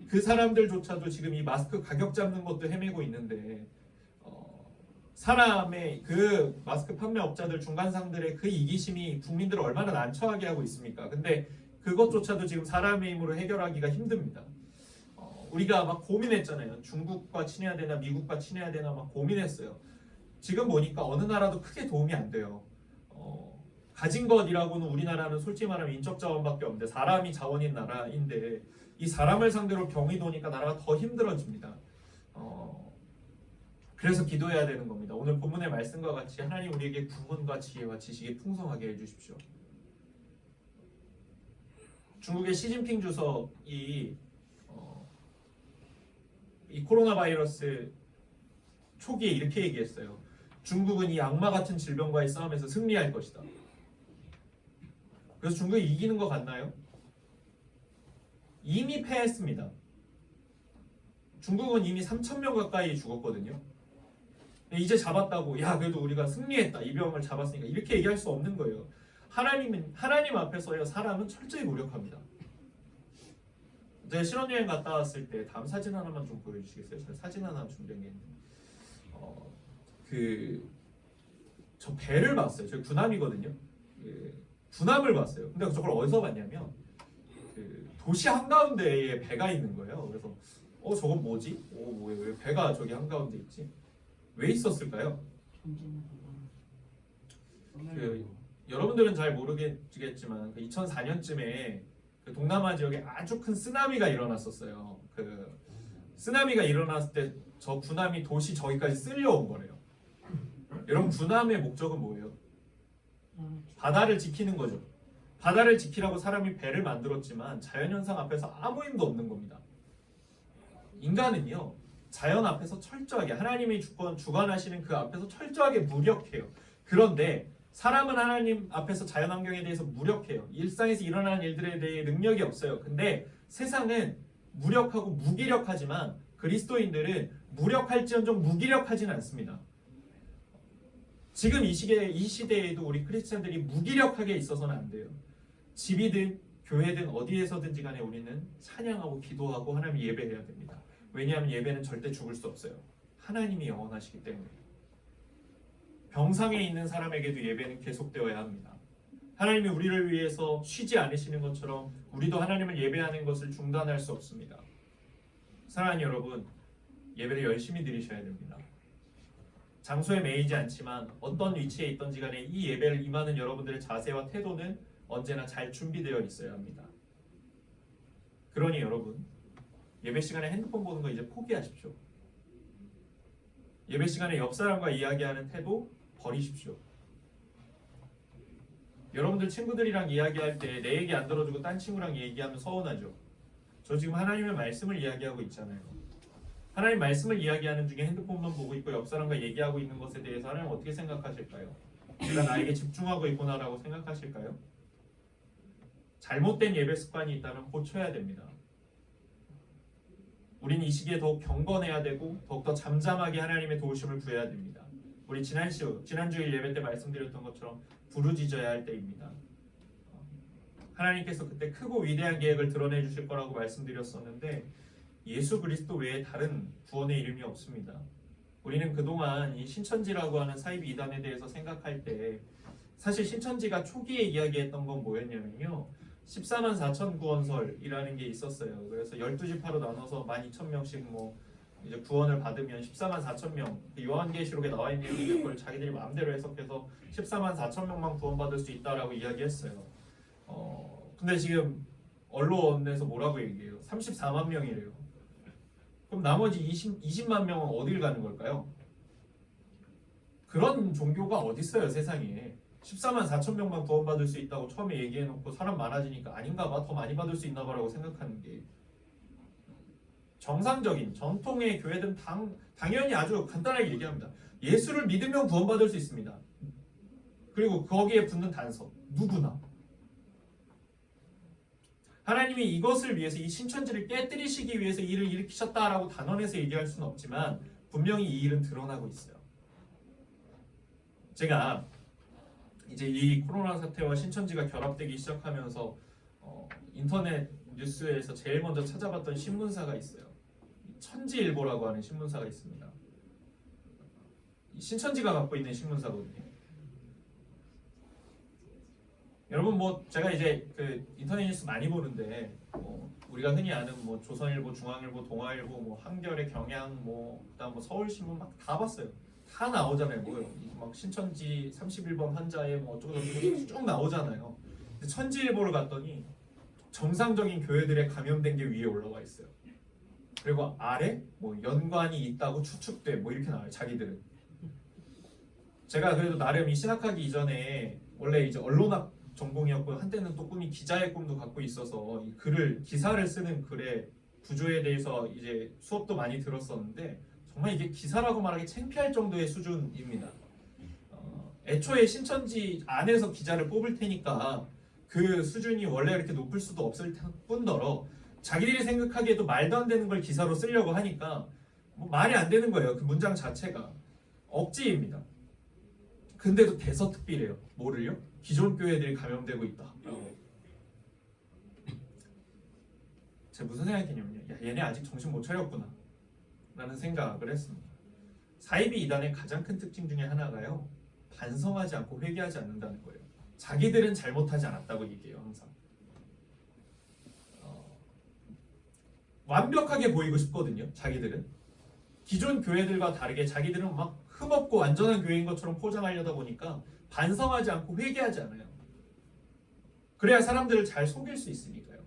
그 사람들조차도 지금 이 마스크 가격 잡는 것도 헤매고 있는데, 사람의 그 마스크 판매업자들 중간상들의 그 이기심이 국민들을 얼마나 난처하게 하고 있습니까? 근데 그것조차도 지금 사람의 힘으로 해결하기가 힘듭니다. 우리가 막 고민했잖아요. 중국과 친해야 되나 미국과 친해야 되나 막 고민했어요. 지금 보니까 어느 나라도 크게 도움이 안 돼요. 가진 것이라고는 우리나라는 솔직히 말하면 인적 자원밖에 없는데, 사람이 자원인 나라인데 이 사람을 상대로 병이 도니까 나라가 더 힘들어집니다. 그래서 기도해야 되는 겁니다. 오늘 본문의 말씀과 같이 하나님 우리에게 구원과 지혜와 지식이 풍성하게 해주십시오. 중국의 시진핑 주석이 이 코로나 바이러스 초기에 이렇게 얘기했어요. 중국은 이 악마 같은 질병과의 싸움에서 승리할 것이다. 그래서 중국이 이기는 것 같나요? 이미 패했습니다. 중국은 이미 3,000명 가까이 죽었거든요. 이제 잡았다고, 야 그래도 우리가 승리했다, 이 병을 잡았으니까, 이렇게 얘기할 수 없는 거예요. 하나님 앞에서요, 사람은 철저히 무력합니다. 제가 신혼여행 갔다 왔을 때, 다음 사진 하나만 좀 보여주시겠어요? 제가 사진 하나 준비한 게 있는데, 저 배를 봤어요. 저희 군함이거든요. 군함을 봤어요. 근데 저걸 어디서 봤냐면, 도시 한가운데에 배가 있는 거예요. 그래서 저건 뭐지? 뭐야, 왜 배가 저기 한가운데 있지? 왜 있었을까요? 여러분들은 잘 모르겠지만 2004년쯤에 그 동남아 지역에 아주 큰 쓰나미가 일어났었어요. 그 쓰나미가 일어났을 때 저 군함이 도시 저기까지 쓸려온 거래요. 여러분, 군함의 목적은 뭐예요? 바다를 지키는 거죠. 바다를 지키라고 사람이 배를 만들었지만 자연현상 앞에서 아무 힘도 없는 겁니다. 인간은요, 자연 앞에서 철저하게, 하나님이 주관하시는 그 앞에서 철저하게 무력해요. 그런데 사람은 하나님 앞에서 자연환경에 대해서 무력해요. 일상에서 일어나는 일들에 대해 능력이 없어요. 근데 세상은 무력하고 무기력하지만 그리스도인들은 무력할지언정 무기력하지는 않습니다. 지금 이 시대에도 우리 크리스찬들이 무기력하게 있어서는 안 돼요. 집이든 교회든 어디에서든지 간에 우리는 찬양하고 기도하고 하나님 예배해야 됩니다. 왜냐하면 예배는 절대 죽을 수 없어요. 하나님이 영원하시기 때문에. 병상에 있는 사람에게도 예배는 계속되어야 합니다. 하나님이 우리를 위해서 쉬지 않으시는 것처럼 우리도 하나님을 예배하는 것을 중단할 수 없습니다. 사랑하는 여러분, 예배를 열심히 드리셔야 됩니다. 장소에 매이지 않지만 어떤 위치에 있던지 간에 이 예배를 임하는 여러분들의 자세와 태도는 언제나 잘 준비되어 있어야 합니다. 그러니 여러분, 예배 시간에 핸드폰 보는 거 이제 포기하십시오. 예배 시간에 옆 사람과 이야기하는 태도 버리십시오. 여러분들 친구들이랑 이야기할 때 내 얘기 안 들어주고 딴 친구랑 얘기하면 서운하죠. 저 지금 하나님의 말씀을 이야기하고 있잖아요. 하나님 말씀을 이야기하는 중에 핸드폰만 보고 있고 옆 사람과 얘기하고 있는 것에 대해서 하나님 어떻게 생각하실까요? 내가 나에게 집중하고 있구나라고 생각하실까요? 잘못된 예배 습관이 있다면 고쳐야 됩니다. 우린 이 시기에 더욱 경건해야 되고 더욱더 잠잠하게 하나님의 도우심을 구해야 됩니다. 우리 지난주일 예배 때 말씀드렸던 것처럼 부르짖어야 할 때입니다. 하나님께서 그때 크고 위대한 계획을 드러내 주실 거라고 말씀드렸었는데 예수 그리스도 외에 다른 구원의 이름이 없습니다. 우리는 그동안 이 신천지라고 하는 사이비 이단에 대해서 생각할 때 사실 신천지가 초기에 이야기했던 건 뭐였냐면요, 14만 4천 구원설이라는 게 있었어요. 그래서 12지파로 나눠서 12,000명씩 뭐 이제 구원을 받으면 14만 4천 명, 요한계시록에 나와 있는 그걸 자기들이 마음대로 해석해서 14만 4천 명만 구원받을 수 있다라고 이야기했어요. 근데 지금 언론에서 뭐라고 얘기해요? 34만 명이래요. 그럼 나머지 20만 명은 어딜 가는 걸까요? 그런 종교가 어디 있어요, 세상에. 14만 4천 명만 구원받을 수 있다고 처음에 얘기해놓고 사람 많아지니까 아닌가 봐, 더 많이 받을 수 있나 봐라고 생각하는 게, 정상적인 전통의 교회들은 당연히 아주 간단하게 얘기합니다. 예수를 믿으면 구원받을 수 있습니다. 그리고 거기에 붙는 단서, 누구나. 하나님이 이것을 위해서, 이 신천지를 깨뜨리시기 위해서 일을 일으키셨다라고 단언해서 얘기할 수는 없지만 분명히 이 일은 드러나고 있어요. 제가 이제 이 코로나 사태와 신천지가 결합되기 시작하면서 인터넷 뉴스에서 제일 먼저 찾아봤던 신문사가 있어요. 천지일보라고 하는 신문사가 있습니다. 신천지가 갖고 있는 신문사거든요. 여러분 뭐 제가 이제 그 인터넷 뉴스 많이 보는데 우리가 흔히 아는 뭐 조선일보, 중앙일보, 동아일보, 뭐 한겨레, 경향, 뭐 그다음 뭐 서울신문 막 다 봤어요. 다 나오잖아요. 막 신천지 31번 환자에 뭐 어쩌고저쩌고 쭉 나오잖아요. 근데 천지일보를 갔더니 정상적인 교회들의 감염된 게 위에 올라와 있어요. 그리고 아래 뭐 연관이 있다고 추측돼 뭐 이렇게 나와요. 자기들은. 제가 그래도 나름 이 신학하기 이전에 원래 이제 언론학 전공이었고 한때는 또 꿈이 기자의 꿈도 갖고 있어서 이 기사를 쓰는 글의 구조에 대해서 이제 수업도 많이 들었었는데 정말 이게 기사라고 말하기 창피할 정도의 수준입니다. 애초에 신천지 안에서 기자를 뽑을 테니까 그 수준이 원래 이렇게 높을 수도 없을 뿐더러 자기들이 생각하기에도 말도 안 되는 걸 기사로 쓰려고 하니까 뭐 말이 안 되는 거예요. 그 문장 자체가 억지입니다. 근데도 대서특필해요. 뭐를요? 기존 교회들이 감염되고 있다. 제가 무슨 생각했냐면요, 야, 얘네 아직 정신 못 차렸구나 라는 생각을 했습니다. 사이비 이단의 가장 큰 특징 중에 하나가요, 반성하지 않고 회개하지 않는다는 거예요. 자기들은 잘못하지 않았다고 얘기해요. 항상 완벽하게 보이고 싶거든요. 자기들은 기존 교회들과 다르게 자기들은 막 흠없고 안전한 교회인 것처럼 포장하려다 보니까 반성하지 않고 회개하지 않아요. 그래야 사람들을 잘 속일 수 있으니까요.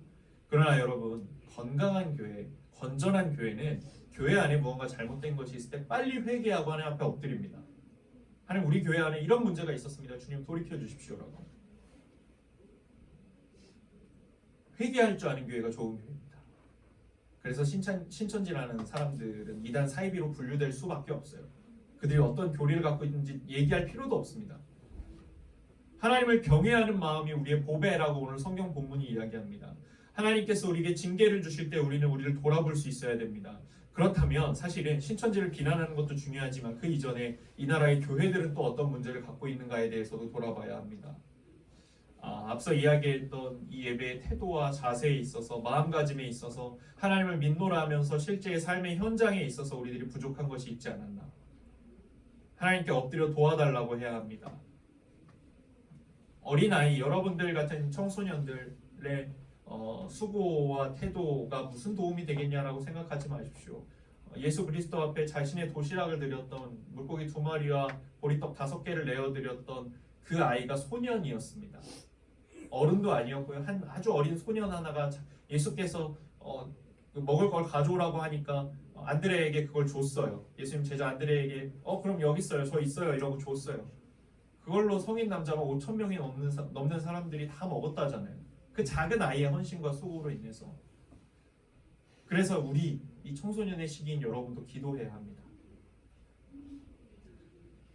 그러나 여러분, 건강한 교회, 건전한 교회는 교회 안에 무언가 잘못된 것이 있을 때 빨리 회개하고 하나님 앞에 엎드립니다. 하나님, 우리 교회 안에 이런 문제가 있었습니다. 주님 돌이켜 주십시오라고. 회개할 줄 아는 교회가 좋은 교회입니다. 그래서 신천지라는 사람들은 이단 사이비로 분류될 수밖에 없어요. 그들이 어떤 교리를 갖고 있는지 얘기할 필요도 없습니다. 하나님을 경외하는 마음이 우리의 보배라고 오늘 성경 본문이 이야기합니다. 하나님께서 우리에게 징계를 주실 때 우리는 우리를 돌아볼 수 있어야 됩니다. 그렇다면 사실은 신천지를 비난하는 것도 중요하지만 그 이전에 이 나라의 교회들은 또 어떤 문제를 갖고 있는가에 대해서도 돌아봐야 합니다. 앞서 이야기했던 이 예배의 태도와 자세에 있어서, 마음가짐에 있어서, 하나님을 믿노라 하면서 실제의 삶의 현장에 있어서 우리들이 부족한 것이 있지 않았나. 하나님께 엎드려 도와달라고 해야 합니다. 어린아이, 여러분들 같은 청소년들의 수고와 태도가 무슨 도움이 되겠냐라고 생각하지 마십시오. 예수 그리스도 앞에 자신의 도시락을 드렸던, 물고기 2마리와 보리떡 5개를 내어드렸던 그 아이가 소년이었습니다. 어른도 아니었고요. 한 아주 어린 소년 하나가 예수께서 먹을 걸 가져오라고 하니까 안드레에게 그걸 줬어요. 예수님 제자 안드레에게 그럼 여기 있어요, 저 있어요 이러고 줬어요. 그걸로 성인 남자가 5,000명이 넘는 사람들이 다 먹었다잖아요. 그 작은 아이의 헌신과 수고로 인해서. 그래서 우리 이 청소년의 시기인 여러분도 기도해야 합니다.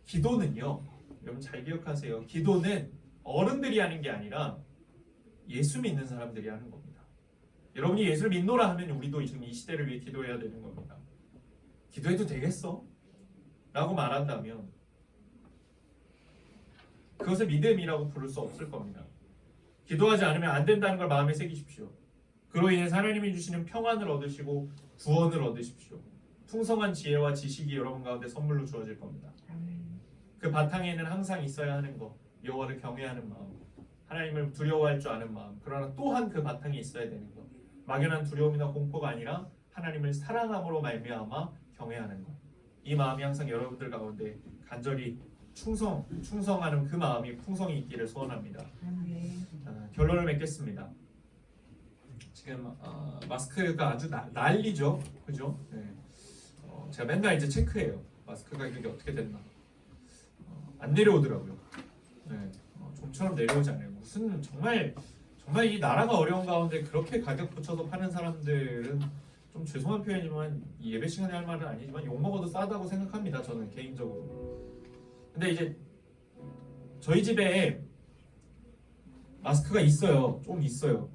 기도는요, 여러분 잘 기억하세요. 기도는 어른들이 하는 게 아니라 예수 믿는 사람들이 하는 겁니다. 여러분이 예수를 믿노라 하면 우리도 지금 이 시대를 위해 기도해야 되는 겁니다. 기도해도 되겠어? 라고 말한다면 그것을 믿음이라고 부를 수 없을 겁니다. 기도하지 않으면 안 된다는 걸 마음에 새기십시오. 그로 인해 하나님이 주시는 평안을 얻으시고 구원을 얻으십시오. 풍성한 지혜와 지식이 여러분 가운데 선물로 주어질 겁니다. 그 바탕에는 항상 있어야 하는 것, 여호와를 경외하는 마음, 하나님을 두려워할 줄 아는 마음. 그러나 또한 그 바탕에 있어야 되는 것, 막연한 두려움이나 공포가 아니라 하나님을 사랑함으로 말미암아 경외하는 것. 이 마음이 항상 여러분들 가운데 간절히 충성하는 그 마음이 풍성히 있기를 소원합니다. 결론을 맺겠습니다. 지금 마스크가 아주 난리죠, 그죠? 네. 제가 맨날 이제 체크해요. 마스크 가격이 어떻게 됐나. 안 내려오더라고요. 네. 좀처럼 내려오지 않아요. 무슨 정말 이 나라가 어려운 가운데 그렇게 가격 붙여서 파는 사람들은 좀 죄송한 표현이지만 이 예배 시간에 할 말은 아니지만 욕 먹어도 싸다고 생각합니다. 저는 개인적으로. 근데 이제 저희 집에 마스크가 있어요. 좀 있어요.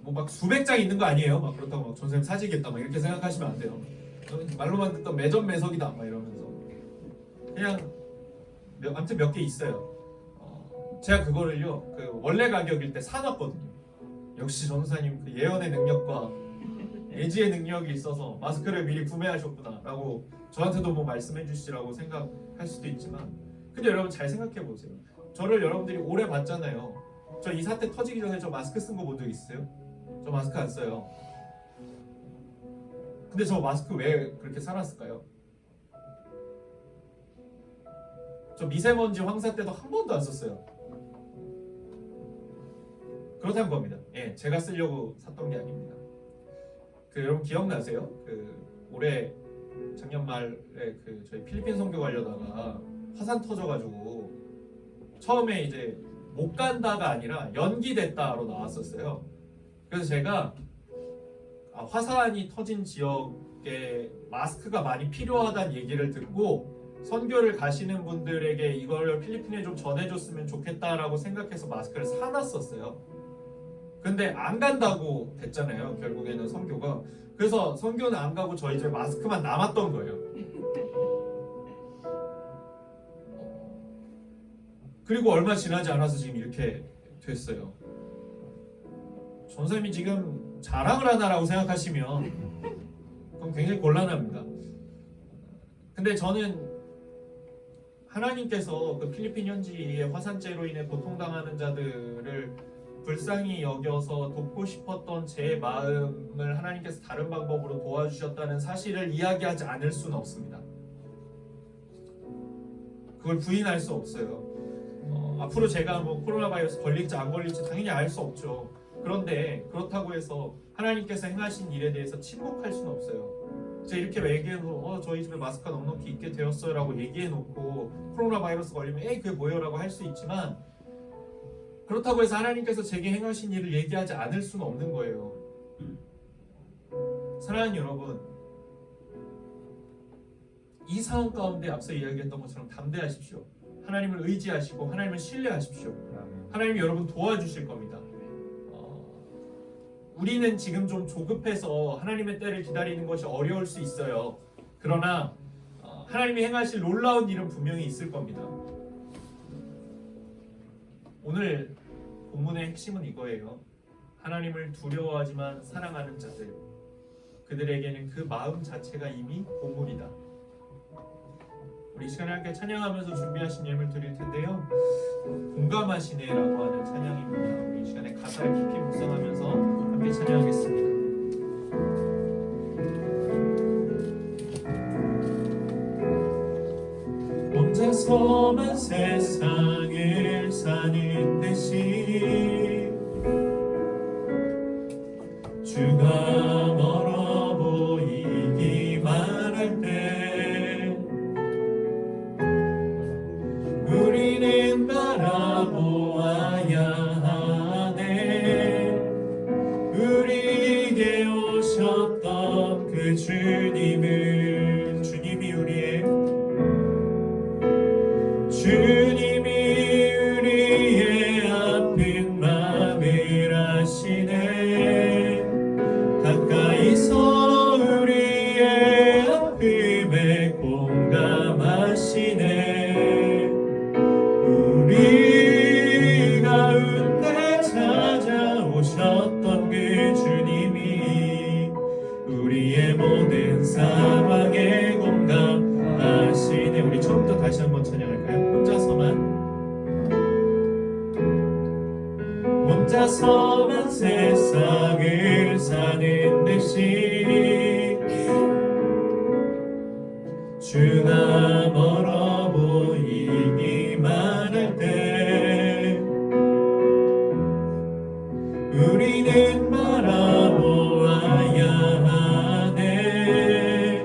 뭐 막 수백 장 있는 거 아니에요. 막 그렇다고 막 전생에 사지겠다 막 이렇게 생각하시면 안 돼요. 저는 말로만 듣던 매점매석이다 막 이러면서 그냥 아무튼 몇 개 있어요. 제가 그거를요 그 원래 가격일 때 사놨거든요. 역시 전도사님 그 예언의 능력과 예지의 능력이 있어서 마스크를 미리 구매하셨구나라고 저한테도 뭐 말씀해 주시라고 생각할 수도 있지만, 근데 여러분 잘 생각해 보세요. 저를 여러분들이 오래 봤잖아요. 저 이 사태 터지기 전에 저 마스크 쓴 거 본 적 있어요? 저 마스크 안 써요. 근데 저 마스크 왜 그렇게 사놨을까요? 저 미세먼지 황사 때도 한 번도 안 썼어요. 그렇다는 겁니다. 예, 제가 쓰려고 샀던 게 아닙니다. 그 여러분 기억나세요? 그 올해 작년 말에 그 저희 필리핀 선교 가려다가 화산 터져가지고 처음에 이제 못 간다가 아니라 연기됐다로 나왔었어요. 그래서 제가 화산이 터진 지역에 마스크가 많이 필요하다는 얘기를 듣고 선교를 가시는 분들에게 이걸 필리핀에 좀 전해줬으면 좋겠다라고 생각해서 마스크를 사놨었어요. 근데 안 간다고 됐잖아요. 결국에는 선교가. 그래서 선교는 안 가고 저희 집에 마스크만 남았던 거예요. 그리고 얼마 지나지 않아서 지금 이렇게 됐어요. 전사님이 지금 자랑을 하나라고 생각하시면 그럼 굉장히 곤란합니다. 근데 저는 하나님께서 그 필리핀 현지의 화산재로 인해 고통당하는 자들을 불쌍히 여겨서 돕고 싶었던 제 마음을 하나님께서 다른 방법으로 도와주셨다는 사실을 이야기하지 않을 수는 없습니다. 그걸 부인할 수 없어요. 앞으로 제가 뭐 코로나 바이러스 걸릴지 안 걸릴지 당연히 알 수 없죠. 그런데 그렇다고 해서 하나님께서 행하신 일에 대해서 침묵할 수는 없어요. 제가 이렇게 얘기해서 저희 집에 마스크가 넉넉히 있게 되었어요 라고 얘기해놓고 코로나 바이러스 걸리면 그게 뭐예요 라고 할 수 있지만, 그렇다고 해서 하나님께서 제게 행하신 일을 얘기하지 않을 수는 없는 거예요. 사랑하는 여러분, 이 상황 가운데 앞서 이야기했던 것처럼 담대하십시오. 하나님을 의지하시고 하나님을 신뢰하십시오. 하나님이 여러분 도와주실 겁니다. 우리는 지금 좀 조급해서 하나님의 때를 기다리는 것이 어려울 수 있어요. 그러나 하나님이 행하실 놀라운 일은 분명히 있을 겁니다. 오늘 본문의 핵심은 이거예요. 하나님을 두려워하지만 사랑하는 자들, 그들에게는 그 마음 자체가 이미 보물이다. 우리 시간에 함께 찬양하면서 준비하신 예물 드릴 텐데요. 공감하시네라고 하는 찬양입니다. 우리 이 시간에 가사를 깊이 묵상하면서 함께 찬양하겠습니다. 혼자서만 세상을 사는 듯이 주가 멀어 보이기만 할 때 우리는 바라보아야 하네. 우리에게 오셨던 그 주님이 우리의 아픈 마음을 아시네. 가까이서 우리의 아픔에 공감하시네. 우리가 위해서만 세상을 사는 듯이 주가 멀어 보이기만 할 때 우리는 바라보아야 하네.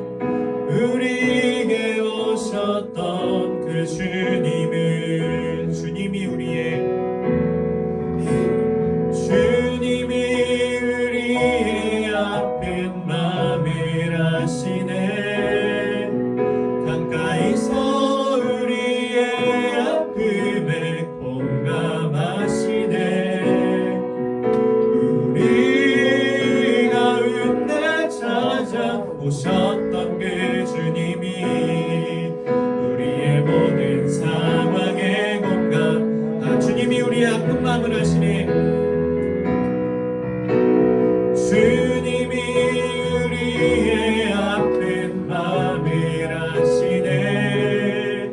우리에게 오셨던 그 주님을, 주님이 우리의 아픈 맘을 아시네. 가까이서 우리의 아픔에 공감하시네. 우리가 은혜 찾아오셨던 그 주님이 우리의 모든 상황에 공감, 주님이 우리의 아픈 마음을 아시네. 주님이 우리의 아픈 마음을 아시네.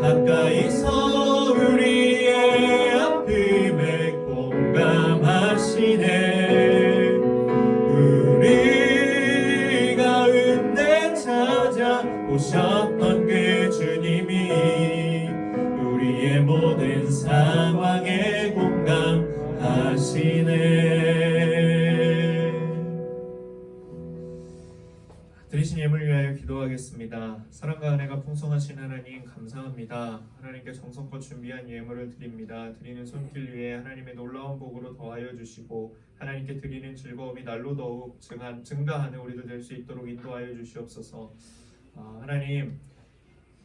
가까이서 우리의 아픔에 공감하시네. 우리가 은혜 찾아 오셨던 그 주님이 우리의 모든 상황에 공감하시네. 드리신 예물 위하여 기도하겠습니다. 사랑과 은혜가 풍성하신 하나님 감사합니다. 하나님께 정성껏 준비한 예물을 드립니다. 드리는 손길 위에 하나님의 놀라운 복으로 더하여 주시고 하나님께 드리는 즐거움이 날로 더욱 증가하는 우리들 될 수 있도록 인도하여 주시옵소서. 하나님,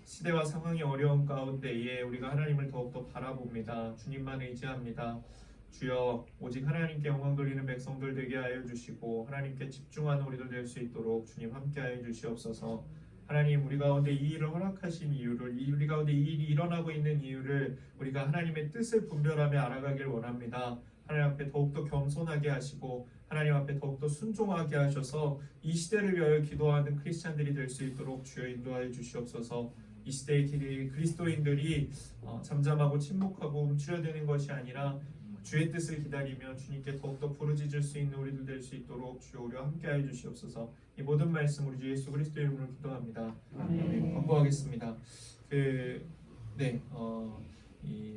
시대와 상황이 어려운 가운데에 우리가 하나님을 더욱더 바라봅니다. 주님만 의지합니다. 주여, 오직 하나님께 영광 돌리는 백성들 되게 하여 주시고 하나님께 집중하는 우리들 될 수 있도록 주님 함께 하여 주시옵소서. 하나님, 우리 가운데 이 일을 허락하신 이유를, 우리 가운데 이 일이 일어나고 있는 이유를 우리가 하나님의 뜻을 분별하며 알아가길 원합니다. 하나님 앞에 더욱더 겸손하게 하시고 하나님 앞에 더욱더 순종하게 하셔서 이 시대를 위하여 기도하는 크리스찬들이 될 수 있도록 주여 인도하여 주시옵소서. 이 시대의 그리스도인들이 잠잠하고 침묵하고 움츠려드는 것이 아니라 주의 뜻을 기다리며 주님께 더욱더 부르짖을 수 있는 우리들 될 수 있도록 주여 우리와 함께하여 주시옵소서. 이 모든 말씀 우리 주 예수 그리스도의 이름으로 기도합니다. 아멘. 광고하겠습니다.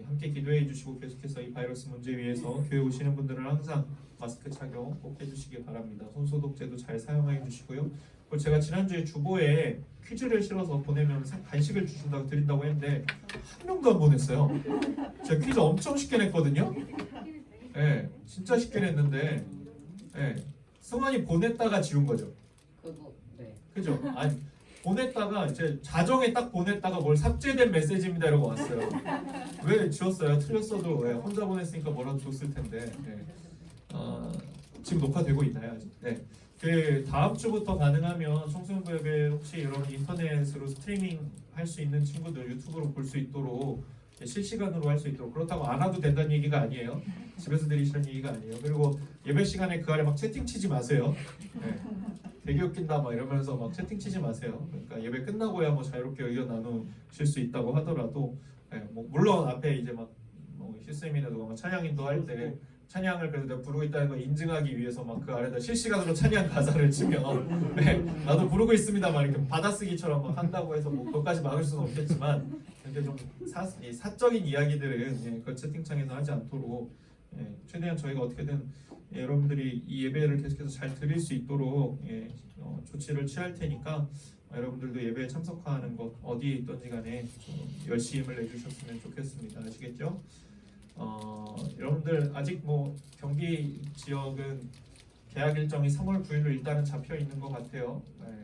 함께 기도해 주시고 계속해서 이 바이러스 문제 위해서 교회 오시는 분들은 항상 마스크 착용 꼭 해주시기 바랍니다. 손소독제도 잘 사용해 주시고요. 그리고 제가 지난주에 주보에 퀴즈를 실어서 보내면 간식을 드린다고 했는데 한 명도 안 보냈어요. 제가 퀴즈 엄청 쉽게 냈거든요. 네, 진짜 쉽게 냈는데 승환이 보냈다가 지운 거죠. 그죠? 아니, 보냈다가 이제 자정에 딱 보냈다가 뭘 삭제된 메시지입니다 이러고 왔어요. 왜 지웠어요? 틀렸어도 혼자 보냈으니까 뭐라도 줬을 텐데. 지금 녹화되고 있나요 아직? 네. 그 다음 주부터 가능하면 청소년부 예배 혹시 여러분 인터넷으로 스트리밍 할 수 있는 친구들 유튜브로 볼 수 있도록 실시간으로 할 수 있도록, 그렇다고 안 와도 된다는 얘기가 아니에요. 집에서 드리시는 얘기가 아니에요. 그리고 예배 시간에 그 아래 막 채팅 치지 마세요. 네. 되게 웃긴다 막 이러면서 막 채팅 치지 마세요. 그러니까 예배 끝나고야 뭐 자유롭게 의견 나누실 수 있다고 하더라도 뭐 물론 앞에 이제 막 히스임이나 누가 찬양인도 할 때 찬양을 그래도 내가 부르고 있다는 걸 인증하기 위해서 막 그 아래다 실시간으로 찬양 가사를 치면 나도 부르고 있습니다 막 이렇게 받아쓰기처럼 막 한다고 해서 뭐 그것까지 막을 수는 없겠지만 이렇게 좀 사적인 이야기들은 그 채팅창에서 하지 않도록 최대한 저희가 어떻게든 여러분들이 이 예배를 계속해서 잘 드릴 수 있도록 조치를 취할 테니까 여러분들도 예배에 참석하는 것 어디에 있든지 간에 열심히 힘을 내주셨으면 좋겠습니다. 아시겠죠? 여러분들 아직 뭐 경기 지역은 계약 일정이 3월 9일로 일단은 잡혀 있는 것 같아요.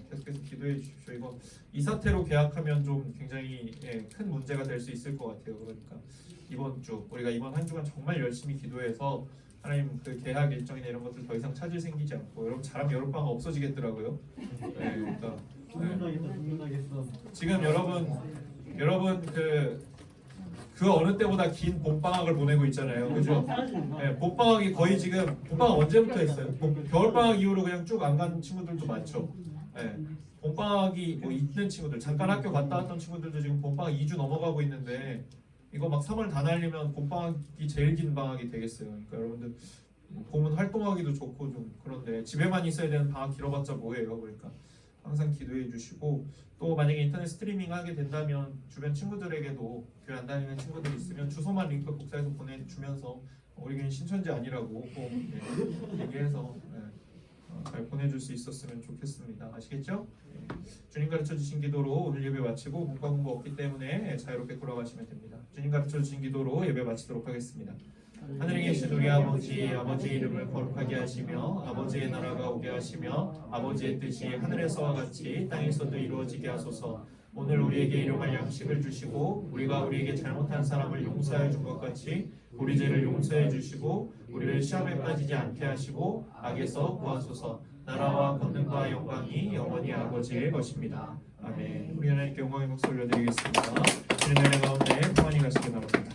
계속해서 기도해 주십시오. 이거 이 사태로 계약하면 좀 굉장히 큰 문제가 될 수 있을 것 같아요. 그러니까 이번 주 우리가 이번 한 주간 정말 열심히 기도해서 하나님 그 계약 일정이나 이런 것들 더 이상 차질 생기지 않고 여러분 잘하면 여름방학 없어지겠더라고요. 그러니까 지금 여러분 그 어느 때보다 긴 봄방학을 보내고 있잖아요. 그죠? 봄방학이 거의 지금 봄방학 언제부터 했어요? 겨울방학 이후로 그냥 쭉 안 간 친구들도 많죠. 봄방학이 뭐 있는 친구들, 잠깐 학교 갔다 왔던 친구들도 지금 봄방학 2주 넘어가고 있는데 이거 막 3월 다 날리면 봄방학이 제일 긴 방학이 되겠어요. 그러니까 여러분들 봄은 활동하기도 좋고 좀 그런데 집에만 있어야 되는 방학 길어봤자 뭐예요. 그러니까 항상 기도해 주시고 또 만약에 인터넷 스트리밍 하게 된다면 주변 친구들에게도 교회 안 다니는 친구들 있으면 주소만 링크 복사해서 보내주면서 우리 교회 신천지 아니라고 꼭 얘기해서 잘 보내줄 수 있었으면 좋겠습니다. 아시겠죠? 주님 가르쳐 주신 기도로 오늘 예배 마치고 문과 공부 없기 때문에 자유롭게 돌아가시면 됩니다. 주님 가르쳐 주신 기도로 예배 마치도록 하겠습니다. 하늘에 계신 우리 아버지, 아버지의 이름을 거룩하게 하시며 아버지의 나라가 오게 하시며 아버지의 뜻이 하늘에서와 같이 땅에서도 이루어지게 하소서. 오늘 우리에게 일용할 양식을 주시고 우리가 우리에게 잘못한 사람을 용서해 준 것 같이 우리 죄를 용서해 주시고 우리를 시험에 빠지지 않게 하시고 악에서 구하소서. 나라와 권능과 영광이 영원히 아버지의 것입니다. 아멘. 우리 하나님께 영광의 목소리 올려드리겠습니다. 주님의 은혜 가운데 평안히 가시기 바랍니다.